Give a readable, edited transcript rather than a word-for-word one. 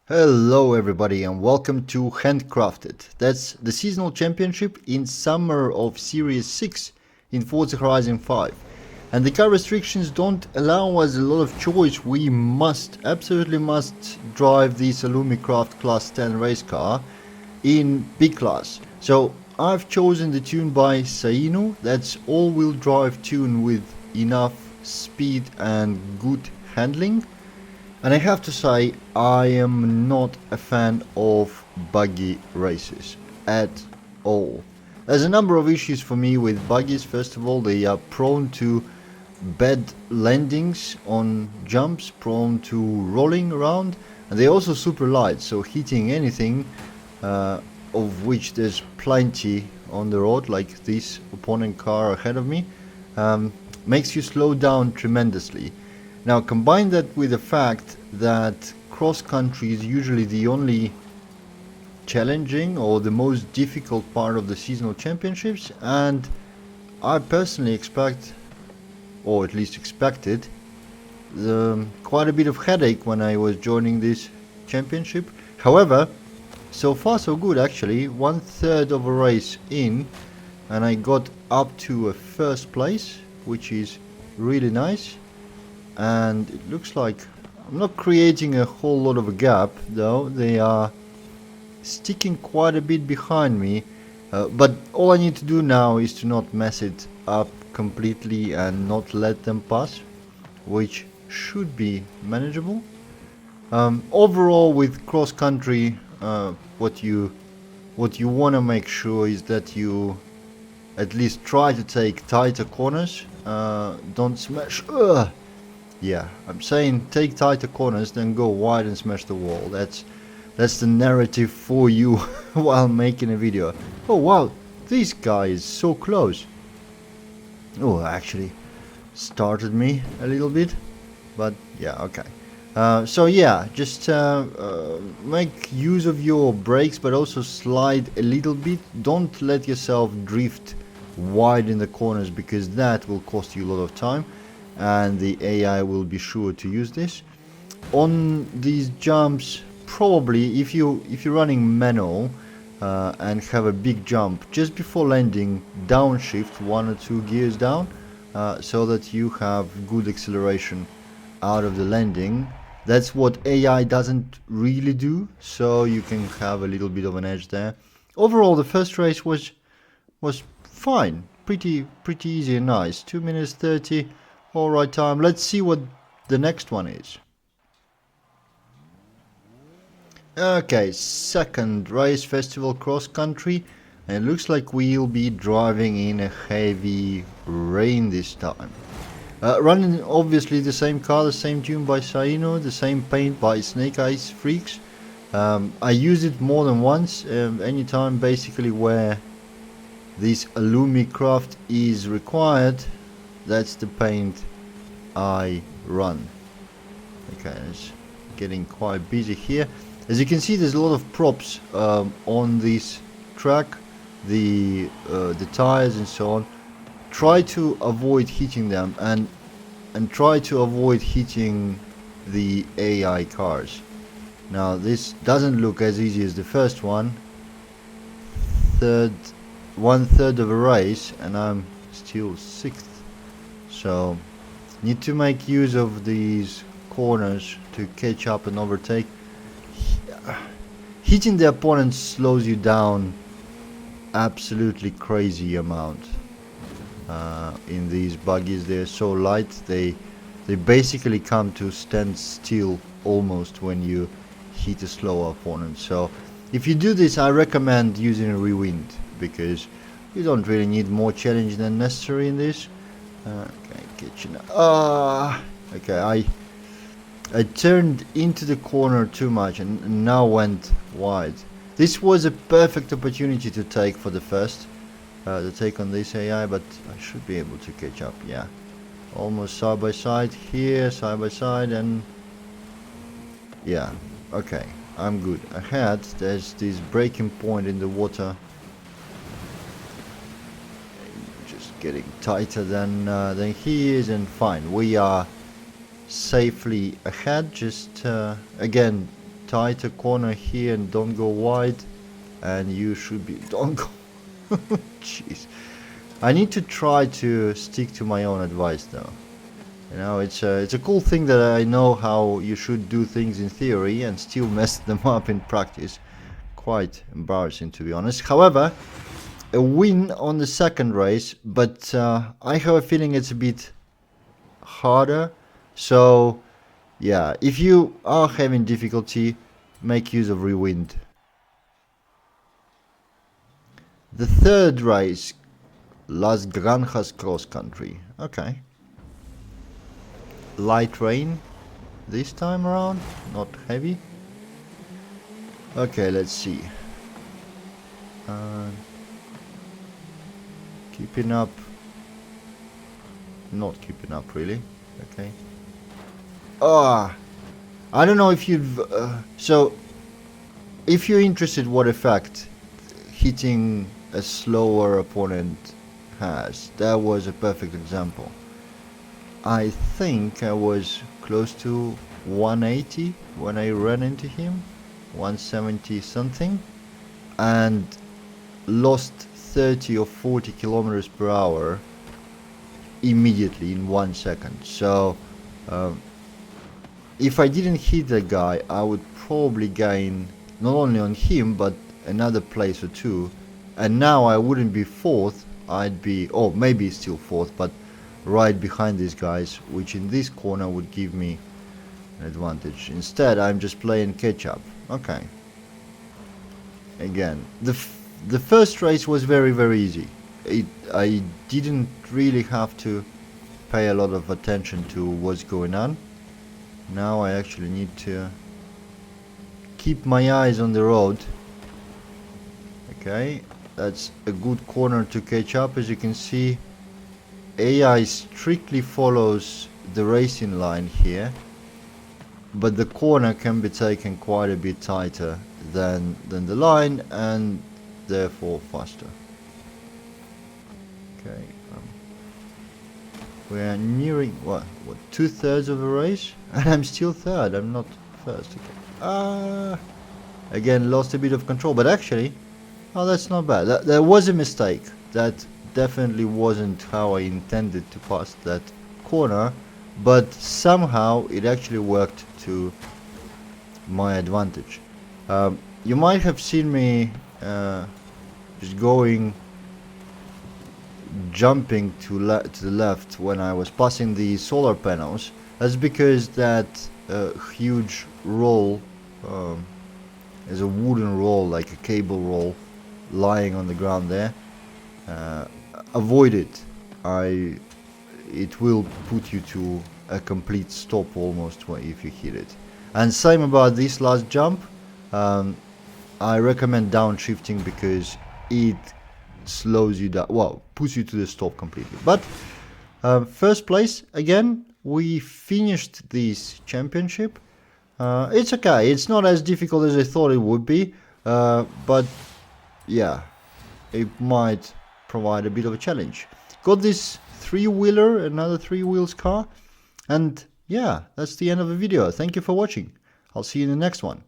Hello everybody and welcome to Handcrafted. That's the seasonal championship in summer of Series 6 in Forza Horizon 5. And the car restrictions don't allow us a lot of choice. We absolutely must drive this Alumi Craft Class 10 race car in B class. So I've chosen the tune by Sainu. That's all-wheel drive tune with enough speed and good handling. And I have to say, I am not a fan of buggy races at all. There's a number of issues for me with buggies. First of all, they are prone to bad landings on jumps, prone to rolling around, and they're also super light, so hitting anything, of which there's plenty on the road, like this opponent car ahead of me, makes you slow down tremendously. Now combine that with the fact that cross-country is usually the only challenging or the most difficult part of the seasonal championships, and I personally expect, or at least expected, quite a bit of headache when I was joining this championship. However, so far so good actually. 1/3 of a race in and I got up to a first place, which is really nice. And it looks like I'm not creating a whole lot of a gap though. They are sticking quite a bit behind me, but all I need to do now is to not mess it up completely and not let them pass, which should be manageable. Overall with cross country, what you want to make sure is that you at least try to take tighter corners. Don't smash. Yeah, I'm saying take tighter corners, then go wide and smash the wall. That's the narrative for you while making a video. Oh wow, this guy is so close. Oh, actually started me a little bit, but yeah, okay. So yeah, just make use of your brakes, but also slide a little bit. Don't let yourself drift wide in the corners, because that will cost you a lot of time, and the AI will be sure to use this. On these jumps, probably if you're running manual and have a big jump, just before landing, downshift 1 or 2 gears down, so that you have good acceleration out of the landing. That's what AI doesn't really do, so you can have a little bit of an edge there. Overall, the first race was fine, pretty easy and nice. 2 minutes 30. All right time. Let's see what the next one is. Okay, second race, festival cross country, and it looks like we'll be driving in a heavy rain this time. Running obviously the same car, the same tune by Saino, the same paint by Snake Eyes Freaks. I used it more than once, anytime basically where this Alumi craft is required. That's the paint I run. Okay, it's getting quite busy here. As you can see, there's a lot of props on this track, the tires and so on. Try to avoid hitting them, and try to avoid hitting the AI cars. Now this doesn't look as easy as the first one. 1/3 of a race and I'm still 6th. So need to make use of these corners to catch up and overtake. Hitting the opponent slows you down absolutely crazy amount. In these buggies, they're so light, they basically come to stand still almost when you hit a slower opponent. So if you do this, I recommend using a rewind, because you don't really need more challenge than necessary in this. Okay, kitchen. Okay, I turned into the corner too much and now went wide. This was a perfect opportunity to take for the first, to take on this AI, but I should be able to catch up. Yeah, almost side by side here, side by side, and yeah, okay, I'm good. Ahead, there's this breaking point in the water. Getting tighter than he is, and fine, we are safely ahead. Just again, tighter corner here and don't go wide. And you should be... Don't go... Jeez. I need to try to stick to my own advice though. You know, it's a cool thing that I know how you should do things in theory and still mess them up in practice. Quite embarrassing, to be honest. However, a win on the second race, but I have a feeling it's a bit harder. So yeah, if you are having difficulty, make use of rewind. The third race, Las Granjas cross country. Okay. Light rain this time around, not heavy. Okay, let's see. Keeping up. Not keeping up really. Okay. I don't know if you've... so, if you're interested what effect hitting a slower opponent has, that was a perfect example. I think I was close to 180 when I ran into him, 170 something, and lost 30 or 40 kilometers per hour immediately in 1 second. So if I didn't hit that guy, I would probably gain not only on him but another place or two, and now I wouldn't be fourth, I'd be, oh, maybe still fourth, but right behind these guys, which in this corner would give me an advantage. Instead, I'm just playing catch up. Okay. Again, the first race was very easy. I didn't really have to pay a lot of attention to what's going on. Now I actually need to keep my eyes on the road. Okay, that's a good corner to catch up. As you can see, AI strictly follows the racing line here, but the corner can be taken quite a bit tighter than the line, and therefore faster. Okay, we are nearing what 2/3 of the race, and I'm still third. I'm not first. Okay. Again, lost a bit of control, but actually, oh, that's not bad. There was a mistake. That definitely wasn't how I intended to pass that corner, but somehow it actually worked to my advantage. You might have seen me just jumping to the left when I was passing the solar panels. That's because that huge roll is a wooden roll, like a cable roll, lying on the ground there. Avoid it. It will put you to a complete stop almost if you hit it. And same about this last jump. I recommend downshifting because it slows you down, well, puts you to the stop completely. But first place again, we finished this championship. It's okay, it's not as difficult as I thought it would be, but yeah, it might provide a bit of a challenge. Got this three-wheeler, another three-wheels car, and yeah, that's the end of the video. Thank you for watching. I'll see you in the next one.